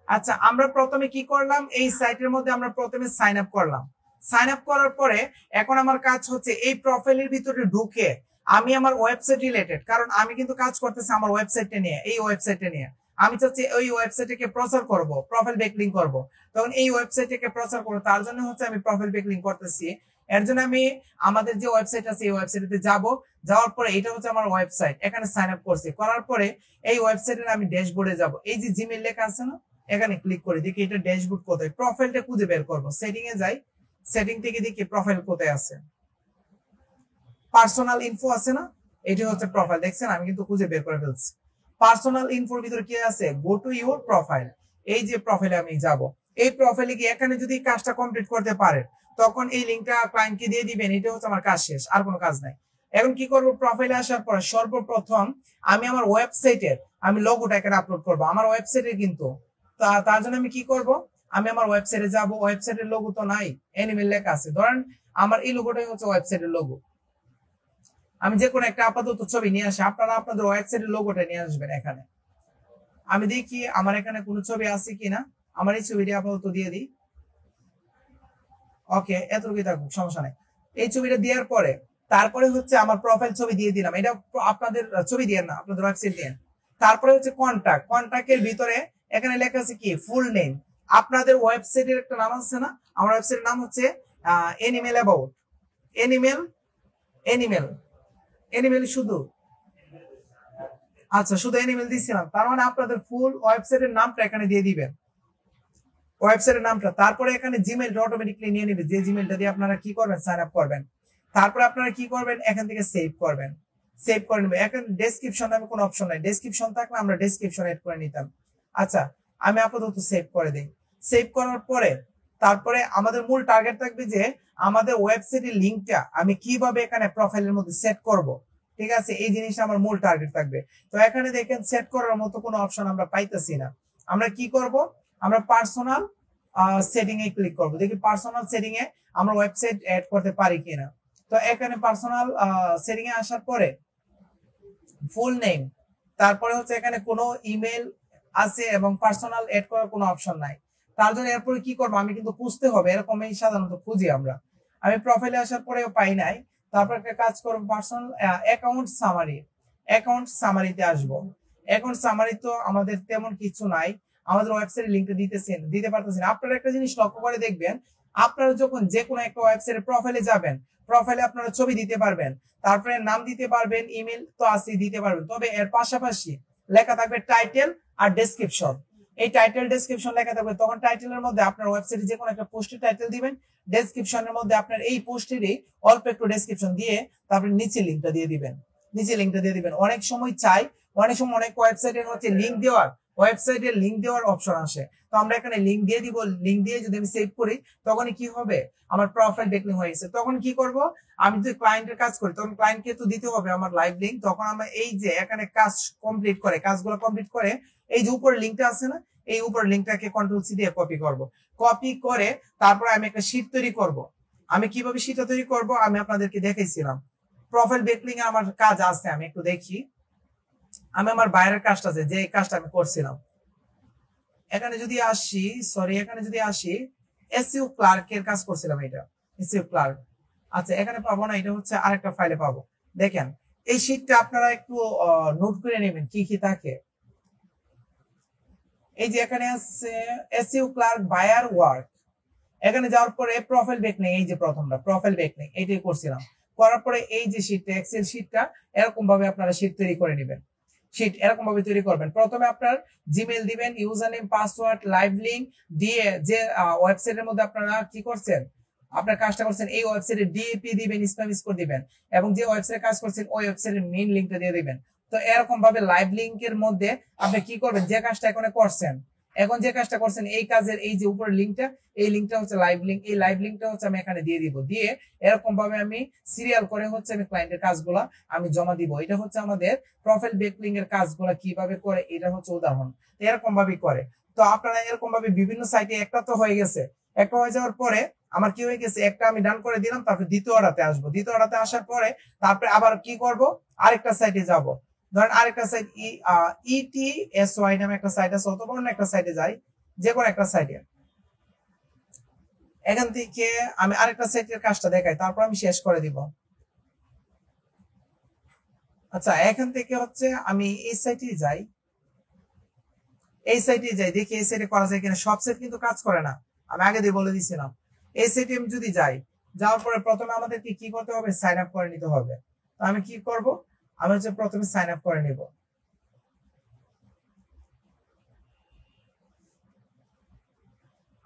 আচ্ছা, আমরা প্রথমে কি করলাম, এই সাইটের মধ্যে আমরা প্রথমে সাইন আপ করলাম। সাইন আপ করার পরে এখন আমার কাজ হচ্ছে এই প্রোফাইলের ভিতরে ঢুকে আমি আমার ওয়েবসাইট রিলেটেড, কারণ আমি কিন্তু কাজ করতেছি আমার ওয়েবসাইটটা নিয়ে, এই ওয়েবসাইটটা নিয়ে আমি চাচ্ছি ওই ওয়েবসাইটকে প্রচার করব, প্রোফাইল ব্যাকলিংক করব। তখন এই ওয়েবসাইটকে প্রচার করব, তার জন্য হচ্ছে আমি প্রোফাইল ব্যাকলিংক করতেছি। এর জন্য আমি আমাদের যে ওয়েবসাইট আছে এই ওয়েবসাইটে যাব, যাওয়ার পরে এটা হচ্ছে আমার ওয়েবসাইট, এখানে সাইন আপ করছি। করার পরে এই ওয়েবসাইটের আমি ড্যাশবোর্ডে যাব, এই যে জিমেইল লেখা আছে না, এখানে ক্লিক করে দেখি এটা ড্যাশবোর্ড কোথায়, প্রোফাইলটা খুঁজে বের করব। সেটিং এ যাই, সেটিং থেকে দেখি প্রোফাইল কোথায় আছে, পার্সোনাল ইনফো আছে না, এটি হচ্ছে প্রোফাইল। দেখছেন আমি কিন্তু খুঁজে বের করে ফেলছি। পার্সোনাল ইনফোর ভিতরে কি আছে, গো টু ইউর প্রোফাইল, এই যে প্রোফাইলে আমি যাব। এই প্রোফাইলে গিয়ে এখানে যদি কাজটা কমপ্লিট করতে পারেন তখন এই লিঙ্কটা ক্লায়েন্টকে দিয়ে দিবেন, এটা হচ্ছে আমার কাজ শেষ, আর কোনো কাজ নাই। এখন কি করব, প্রোফাইলে আসার পরে সর্বপ্রথম আমি আমার ওয়েবসাইটের আমি লোগোটা এখানে আপলোড করব, আমার ওয়েবসাইটে কিন্তু। তার জন্য আমি কি করব, আমি আমার ওয়েবসাইটে যাব, ওয়েবসাইটের লোগো তো নাই, অ্যানিমেল লেখা আছে, ধরেন আমার এই লোগোটাই হচ্ছে ওয়েবসাইটের লোগো। আমি যে কোনো একটা আপাতত ছবি নিয়ে আসি, আপনারা আপনাদের ওয়েবসাইটের লোগোটা নিয়ে আসবেন এখানে। আমি দেখি আমার এখানে কোনো ছবি আছে কিনা, আমার এই ছবিটি আপাতত দিয়ে দিই। ওকে, এতটুকুই থাকুক, সমস্যা নাই। এই ছবিটা দেওয়ার পরে তারপরে হচ্ছে আমার প্রোফাইল ছবি দিয়ে দিলাম, এটা আপনাদের ছবি দিয়ে না, আপনাদের ওয়েবসাইট দিয়ে। তারপরে হচ্ছে কন্টাক্ট, কন্টাক্টের ভিতরে এখানে লেখা আছে কি, ফুল নেম। আপনাদের ওয়েবসাইটের একটা নাম আছে না, আমার ওয়েবসাইটের নাম হচ্ছে animal about, animal, animal, animal শুধু, আচ্ছা শুধু এনিমেল দিছিলাম, তার মানে আপনাদের ফুল ওয়েবসাইটের নামটা এখানে দিয়ে দিবেন, ওয়েবসাইটের নামটা। তারপরে এখানে জিমেইলটা অটোমেটিকলি নিয়ে নেবে, যে জিমেইলটা দিয়ে আপনারা কি করবেন, সাইন আপ করবেন। তারপরে আপনারা কি করবেন, এখান থেকে সেভ করবেন, সেভ করে নেবে। এখন ডেসক্রিপশন নামে কোনো অপশন নাই, ডেসক্রিপশন থাকলে আমরা ডেসক্রিপশন এড করে নিতাম। আচ্ছা, আমি আপাতত সেভ করে দিই। সেভ করার পরে তারপরে আমাদের মূল টার্গেট থাকবে যে আমাদের ওয়েবসাইটের লিঙ্কটা আমি কিভাবে এখানে প্রোফাইলের মধ্যে সেট করব, ঠিক আছে, এই জিনিসটা আমার মূল টার্গেট থাকবে। তো এখানে দেখেন সেট করার মতো কোনো অপশন আমরা পাইতেছি না। আমরা কি করব, আমরা পার্সোনাল সেটিং এ ক্লিক করব, দেখি পার্সোনাল সেটিং এ আমরা ওয়েবসাইট এড করতে পারি কিনা। তো এখানে পার্সোনাল সেটিং এ আসার পরে ফুল নেম, তারপরে হচ্ছে এখানে কোনো ইমেল আছে এবং পার্সোনাল এড করার কোনো অপশন নাই। তার জন্য এরপরে কি করবো, আমি কিন্তু খুঁজতে হবে, এরকমই সাধারণত খুঁজি আমরা। আমি প্রোফাইলে আসার পরেও পাই নাই, তারপর একটা কাজ করবো, পার্সোনাল অ্যাকাউন্ট সামারি, অ্যাকাউন্ট সামারিতে আসবো। অ্যাকাউন্ট সামারি তো আমাদের তেমন কিছু নাই, আমাদের ওয়েবসাইটের লিঙ্কটা দিতে পারতেছেন। আপনারা একটা জিনিস লক্ষ্য করে দেখবেন, আপনারা যখন যে কোনো একটা ওয়েবসাইটের প্রোফাইলে যাবেন, প্রোফাইলে আপনারা ছবি দিতে পারবেন, তারপরে নাম দিতে পারবেন, ইমেল তো আছে দিতে পারবেন, তবে এর পাশাপাশি লেখা থাকবে টাইটেল আর ডেসক্রিপশন। এই টাইটেল ডেসক্রিপশন লেখা থাকবে, তখন টাইটেলের মধ্যে আপনার ওয়েবসাইটে যে কোনো একটা পোস্টের টাইটেল দিবেন, ডেসক্রিপশনের মধ্যে আপনার এই পোস্টেরই অল্প একটু ডেসক্রিপশন দিয়ে তারপরে নিচে লিঙ্কটা দিয়ে দিবেন, নিচে লিঙ্কটা দিয়ে দিবেন। অনেক সময় অনেক সময় অনেক ওয়েবসাইটের হচ্ছে ওয়েবসাইটের লিঙ্ক দেওয়ার অপশন আসে, তো আমরা এখানে লিঙ্ক দিয়ে দিব। লিঙ্ক দিয়ে যদি আমি সেভ করি তখনই কি হবে, আমার প্রোফাইল ব্যাকলিং হয়ে গেছে। তখন কি করব, আমি যদি ক্লায়েন্টের কাজ করি তখন ক্লায়েন্টকে তো দিতে হবে আমার লাইভ লিঙ্ক। তখন আমরা এই যে এখানে কাজগুলো কমপ্লিট করে এই যে উপরে লিঙ্কটা আছে না, এই উপরে লিঙ্কটাকে কন্ট্রোল সি দিয়ে কপি করে তারপরে আমি একটা শীট তৈরি করব। আমি কিভাবে শীটটা তৈরি করব আমি আপনাদেরকে দেখাইছিলাম। প্রোফাইল ব্যাকলিং এ আমার কাজ আছে, আমি একটু দেখি। আমি আমার বাইরের কাজটা আছে, যে কাজটা আমি করছিলাম, এখানে যদি আসি এসইও ক্লার্ক এর কাজ করছিলাম, এটা এসইও ক্লার্ক। আচ্ছা, এখানে পাবো না, এটা হচ্ছে আরেকটা ফাইলে পাবো। দেখেন এই শীটটা আপনারা একটু নোট করে নেবেন কি কি থাকে। এই যে এখানে আছে এসইও ক্লার্ক বায়ার ওয়ার্ক, এখানে যাওয়ার পরে প্রোফাইল ব্যাকলিং, এই যে প্রথমটা প্রোফাইল ব্যাকলিং এইটাই করছিলাম। করার পরে এই যে শীটটা, এক্সেল শীটটা এরকম ভাবে আপনারা শীট তৈরি করে নেবেন। শীট এরকম ভাবে তৈরি করবেন, প্রথমে আপনার জিমেইল দিবেন, user name, password, live link দিয়ে যে ওয়েবসাইটের মধ্যে আপনারা কি করছেন, আপনার কাজটা করছেন, এই ওয়েবসাইটে ডিএপি দিবেন, স্প্যাম স্কোর দিবেন, এবং যে ওয়েবসাইটে কাজ করছেন ওই ওয়েবসাইটের মেইন লিঙ্কটা দিয়ে দিবেন। তো এরকম ভাবে লাইভ লিঙ্কের মধ্যে আপনি কি করবেন, যে কাজটা এখন যে কাজটা করছেন এই কাজের এই যে উপরের লিঙ্কটা, এই লিঙ্কটা হচ্ছে লাইভ লিঙ্ক, এই লাইভ লিঙ্কটা হচ্ছে আমি এখানে দিয়ে দিব। দিয়ে এরকম ভাবে আমি সিরিয়াল করে হচ্ছে আমি ক্লায়েন্টের কাজগুলা আমি জমা দিব। এটা হচ্ছে আমাদের প্রোফাইল ব্যাকলিং এর কাজগুলা কিভাবে করে, এটা হচ্ছে উদাহরণ। এরকম ভাবে করে। তো আপনারা এরকম ভাবে বিভিন্ন সাইটে একটা তো হয়ে গেছে, একটা হয়ে যাওয়ার পরে আমার কি হয়ে গেছে, একটা আমি ডান করে দিলাম, তারপরে দ্বিতীয়টাতে আসবো। দ্বিতীয়টাতে আসার পরে তারপরে আবার কি করব, আরেকটা সাইটে যাব। ধরেন আরেকটা সাইট ইটিএসওয়াই নামে একটা সাইট আছে, অত বড় একটা সাইটে যাই, যে কোনো একটা সাইটে। এখান থেকে আমি আরেকটা সাইটের কাজটা দেখাই, তারপর আমি শেষ করে দিব। আচ্ছা, এখান থেকে হচ্ছে আমি এই সাইটে যাই, দেখি এই সাইটে করা যায় কিনা। সব সাইট কিন্তু কাজ করে না, আমি আগে দিয়ে বলে দিছিলাম। এই সাইটে আমি যদি যাই, যাওয়ার পরে প্রথমে আমাদেরকে কি করতে হবে, সাইন আপ করে নিতে হবে। তো আমি কি করব, আমি হচ্ছে প্রথমে সাইন আপ করে নিব।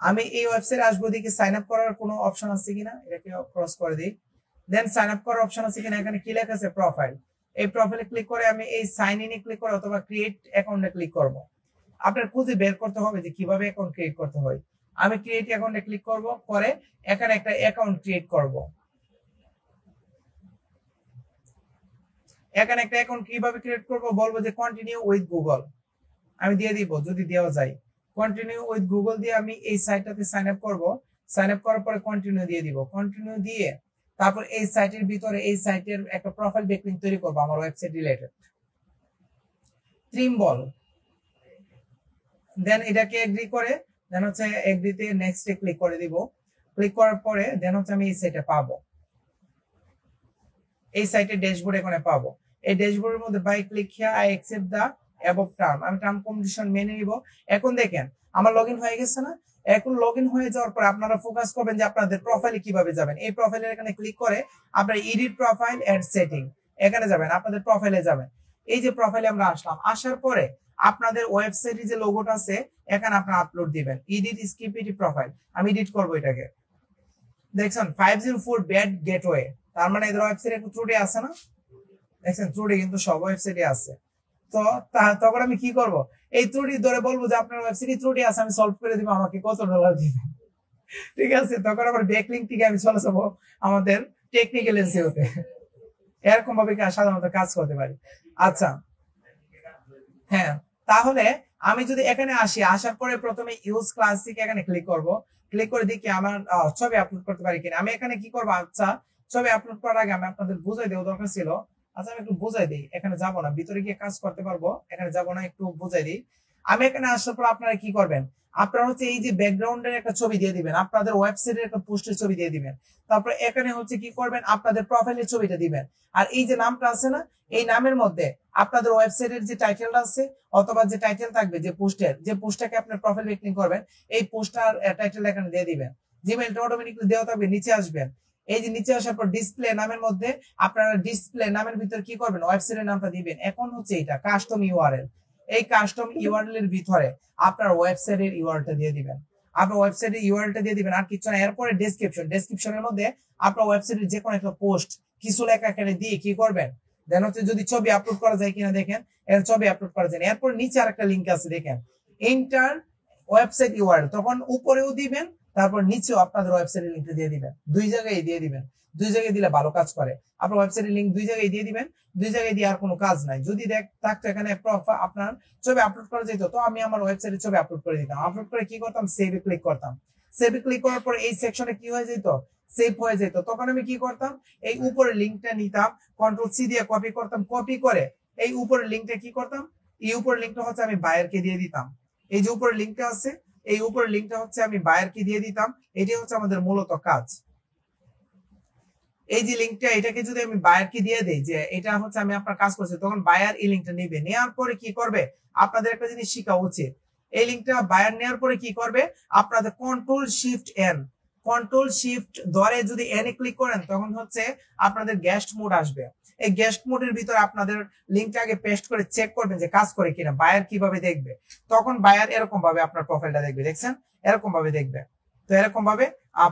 আমি এই ওয়েবসাইটে আসবো, দেখি সাইন আপ করার কোনো অপশন আছে কিনা, এটাকে ক্রস করে দিই। দেন সাইন আপ করার অপশন আছে কিনা, এখানে কি লেখা আছে, প্রোফাইল। এই প্রোফাইলে ক্লিক করে আমি এই সাইন ইনে ক্লিক করে অথবা ক্রিয়েট অ্যাকাউন্টে ক্লিক করব। আপনার খুঁজে বের করতে হবে যে কিভাবে অ্যাকাউন্ট ক্রিয়েট করতে হয়। আমি ক্রিয়েট অ্যাকাউন্টে ক্লিক করব, পরে এখানে একটা অ্যাকাউন্ট ক্রিয়েট করব। এখানে একটা অ্যাকাউন্ট কিভাবে ক্রিয়েট করব, বলবো যে কন্টিনিউ উইথ গুগল, আমি দিয়ে দিব যদি দেওয়া যায়। কন্টিনিউ উইথ গুগল দিয়ে আমি এই সাইটটাতে সাইন আপ করব। সাইন আপ করার পরে কন্টিনিউ দিয়ে দিব। কন্টিনিউ দিয়ে তারপর এই সাইটের ভিতরে এই সাইটের একটা প্রোফাইল ব্যাকলিংক তৈরি করব আমার ওয়েবসাইট রিলেটেড। থিম দেন এটাকে এগ্রি করে, দেন হচ্ছে এগ্রিতে নেক্সটে ক্লিক করে দিব। ক্লিক করার পরে দেন হচ্ছে আমি এই সাইটে পাবো, এই সাইটের ড্যাশবোর্ড এখানে পাবো। এই ড্যাশবোর্ডের মধ্যে by click here I accept the above term, আমি টার্ম কন্ডিশন মেনে নিব। এখন দেখেন আমার লগইন হয়ে গেছে না। এখন লগইন হয়ে যাওয়ার পর আপনারা ফোকাস করবেন যে আপনাদের প্রোফাইলে কিভাবে যাবেন। এই প্রোফাইলের এখানে ক্লিক করে আপনারা এডিট প্রোফাইল এন্ড সেটিং এখানে যাবেন, আপনাদের প্রোফাইলে যাবেন। এই যে প্রোফাইলে আমরা আসলাম, আসার পরে আপনাদের ওয়েবসাইটে যে লোগোটা আছে এখানে আপনারা আপলোড দিবেন। এডিট স্কিপিটি প্রোফাইল, আমি এডিট করব এটাকে। দেখছেন 504 ব্যাড গেটওয়ে, তার মানে এদের ওয়েবসাইটে একটু ত্রুটি আছে না, দেখছেন ত্রুটি কিন্তু সব ওয়েবসাইটে আছে। তো তখন আমি কি করব, এই ত্রুটি ধরে বলবো যে আপনার ওয়েবসাইটে ত্রুটি আছে, আমি সলভ করে দিব, আমাকে কত ডলার দিবেন। ঠিক আছে, তখন আবার ব্যাকলিংক থেকে আমি চলে যাবো আমাদের টেকনিক্যাল এসইওতে। এরকম ভাবে সাধারণত কাজ করতে পারি। আচ্ছা হ্যাঁ, তাহলে আমি যদি এখানে আসি, আসার পরে প্রথমে ইউজ ক্লাসিক এখানে ক্লিক করব। ক্লিক করে দেখি আমার ছবি আপলোড করতে পারি কিনা। আমি এখানে কি করবো, আচ্ছা ছবি আপলোড করার আগে আমি আপনাদের বুঝাই দেওয়া দরকার ছিল। আচ্ছা আমি একটু বুঝাই দিই, এখানে যাব না, ভিতরে গিয়ে কাজ করতে পারবো, এখানে যাব না, একটু বুঝাই দিই। আমি এখানে আসার পর আপনারা কি করবেন, আপনারা হচ্ছে এই যে ব্যাকগ্রাউন্ডের একটা ছবি দিয়ে দিবেন, আপনাদের ওয়েবসাইটের একটা পোস্টের ছবি দিয়ে দিবেন। তারপর এখানে হচ্ছে কি করবেন, আপনাদের প্রোফাইলের ছবিটা দিবেন। আর এই যে নামটা আছে না, এই নামের মধ্যে আপনাদের ওয়েবসাইটের যে টাইটেলটা আছে অথবা যে টাইটেল থাকবে, যে পোস্টের, যে পোস্টটাকে আপনার প্রোফাইল লিঙ্ক করবেন, এই পোস্টার টাইটেল এখানে দিয়ে দিবেন। জিমেইলটা অটোমেটিক্যালি দেওয়া থাকবে, নিচে আসবেন। এই যে নিচে আসার পর ডিসপ্লে নামের মধ্যে আপনারা ডিসপ্লে নামের ভিতরে কি করবেন, ওয়েবসাইটের নামটা দিবেন। এখন হচ্ছে এটা কাস্টম ইউআরএল, এই কাস্টম ইউআরএল এর ভিতরে আপনার ওয়েবসাইটের ইউআরএলটা দিয়ে দিবেন। আপনার ওয়েবসাইটের ইউআরএলটা দিয়ে দিবেন, আর কিছু না। এরপরে ডেসক্রিপশনের মধ্যে আপনার ওয়েবসাইটের যে কোনো একটা পোস্ট কিছু লেখা এখানে দিয়ে কি করবেন, দেন হচ্ছে যদি ছবি আপলোড করা যায় কিনা দেখেন, এর ছবি আপলোড করা যায়। এরপর নিচে আরেকটা লিংক আছে দেখেন, এন্টার ওয়েবসাইট ইউআরএল, তখন উপরেও দিবেন, তারপর নিচেও আপনাদের ওয়েবসাইটের লিংকটা দিয়ে দিবেন। দুই জায়গায় দিয়ে দিবেন, দুই জায়গায় দিলে ভালো কাজ করে। আপনার ওয়েবসাইটের লিংক দুই জায়গায় দিয়ে দিবেন, দুই জায়গায় দিয়ে আর কোনো কাজ নাই। যদি থাকতো এখানে আপনার ছবি আপলোড করা যেত, তো আমি আমার ওয়েবসাইটে ছবি আপলোড করে দিতাম। আপলোড করে কি করতাম, সেভে ক্লিক করতাম। সেভে ক্লিক করার পর এই সেকশনে কি হয়ে যেত, সেভ হয়ে যেত। তখন আমি কি করতাম, এই উপরের লিংকটা নিতাম, কন্ট্রোল সি দিয়ে কপি করতাম। কপি করে এই উপরের লিংকটা কি করতাম, এই উপরের লিংকটা হচ্ছে আমি বায়ারকে দিয়ে দিতাম। এই যে উপরের লিংকটা আছে, এই উপরের লিংকটা হচ্ছে আমি বায়ারকে দিয়ে দিতাম। এটাই হচ্ছে আমাদের মূলত কাজ। এই যে লিংকটা, এটাকে যদি আমি বায়ারকে দিয়ে দেই যে এটা হচ্ছে আমি আপনার কাজ করছি, তখন বায়ার এই লিংকটা নেবে। নেওয়ার পরে কি করবে, আপনাদের একটা জিনিস শেখা উচিত। এই লিংকটা বায়ার নেওয়ার পরে কি করবে, আপনাদের কন্ট্রোল শিফট ধরে যদি এন এ ক্লিক করেন, তখন হচ্ছে আপনাদের গেস্ট মোড আসবে। এই গেস্ট মোডের ভিতরে আপনাদের লিংকটা আগে পেস্ট করে চেক করবেন যে কাজ করে কিনা, বায়ার কিভাবে দেখবে। তখন বায়ার এরকম ভাবে আপনার প্রোফাইলটা দেখবে, দেখছেন এরকম ভাবে দেখবে। তো এরকম ভাবে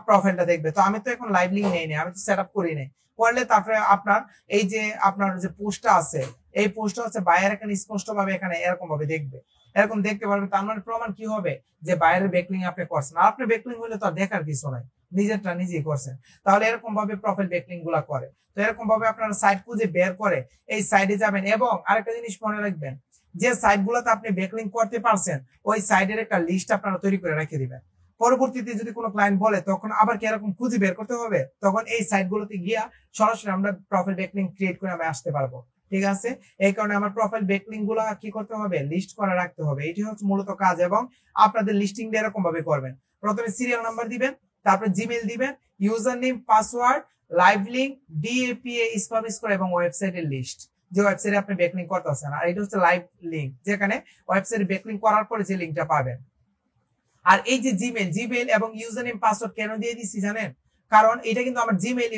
প্রোফাইলটা দেখবে। তো আমি তো এখন লাইভ লিংক নেই, আমি তো সেট আপ করি নাই। করলে তারপরে আপনার এই যে আপনার যে পোস্টটা আছে, এই পোস্টটা হচ্ছে বায়ার এখানে স্পষ্ট ভাবে এখানে এরকম ভাবে দেখবে, এরকম দেখতে পারবে। তার মানে প্রমাণ কি হবে, যে বাইরের ব্যাকলিং আপনি করছেন। আর আপনি ব্যাকলিং হলে তো আর দেখার কিছু নাই, নিজেরটা নিজেই করছেন। তাহলে এরকম ভাবে প্রোফাইল ব্যাকলিং গুলা করে। তো এরকম ভাবে আপনারা সাইট খুঁজে বের করে এই সাইটে যাবেন। এবং আরেকটা জিনিস মনে রাখবেন, যে সাইট গুলোতে আপনি ব্যাকলিং করতে পারছেন, ওই সাইটের একটা লিস্ট আপনারা তৈরি করে রেখে দিবেন। পরবর্তীতে যদি কোনো ক্লায়েন্ট বলে তখন আবার কি এরকম খুঁজে বের করতে হবে, তখন এই সাইট গুলোতে গিয়া সরাসরি আমরা প্রোফাইল ব্যাকলিং ক্রিয়েট করে আমি আসতে পারবো। ঠিক আছে, এই কারণে আমার প্রোফাইল ব্যাকলিংক গুলা কি করতে হবে, লিস্ট করে রাখতে হবে। এটি হচ্ছে মূলত কাজ, এবং আপনাদের লিস্টিং এরকম ভাবে করবেন। প্রথমে সিরিয়াল নাম্বার দিবেন, তারপরে জিমেইল দিবেন, user name, password, live link, DAPA, spam score এবং ওয়েবসাইটের লিস্ট, যে ওয়েবসাইটে আপনি ব্যাকলিংক করতেছেন। আর এটা হচ্ছে লাইভ লিংক, যেখানে ওয়েবসাইটে ব্যাকলিংক করার পরে যে লিংকটা পাবেন। আর এই যে জিমেইল এবং ইউজার নেম পাসওয়ার্ড কেন দিয়ে দিচ্ছি জানেন? কারণ এটা কিন্তু আমার জিমেইল,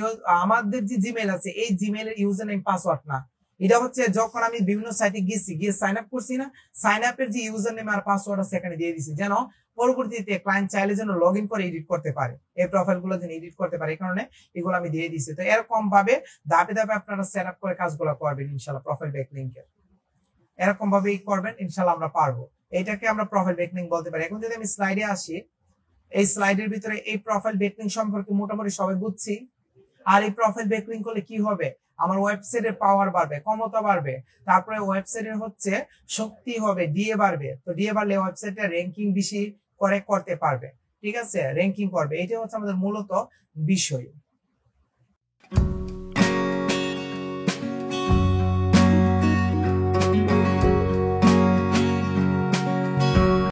আমাদের যে জিমেইল আছে এই জিমেইলের ইউজার নেম পাসওয়ার্ড না। এটা হচ্ছে যখন আমি বিভিন্ন সাইটে গেছি, গিয়ে সাইন আপ করছি না, সাইন আপের যে ইউজার নেম আর পাসওয়ার্ড আছে এখানে দিয়ে দিছি, যেন পরবর্তীতে ক্লায়েন্ট চাইলে যেন লগ ইন করে এডিট করতে পারে, এই প্রোফাইল গুলো যেন এডিট করতে পারে। এই কারণে এগুলো আমি দিয়ে দিছি। তো এরকম ভাবে ধাপে ধাপে আপনারা সেট আপ করে কাজগুলো করবেন ইনশাল্লাহ। প্রোফাইল ব্যাকলিংকের এরকম ভাবেই করবেন, ইনশাল্লাহ আমরা পারবো। এটাকে আমরা প্রোফাইল ব্যাকলিংক বলতে পারি। এখন যদি আমি স্লাইডে আসি, এই স্লাইডের ভিতরে এই প্রোফাইল ব্যাকলিংক সম্পর্কে মোটামুটি সবাই বুঝছি। আর এই প্রোফাইল ব্যাকলিংক করলে কি হবে, আমার ওয়েবসাইটের পাওয়ার বাড়বে, ক্ষমতা বাড়বে, তারপরে ওয়েবসাইটের হচ্ছে শক্তি হবে, ডিএ বাড়বে। তো ডিএ বাড়লে ওয়েবসাইটের র্যাঙ্কিং বেশি করে করতে পারবে, ঠিক আছে, র্যাঙ্কিং করবে। এটা হচ্ছে আমাদের মূলত বিষয়।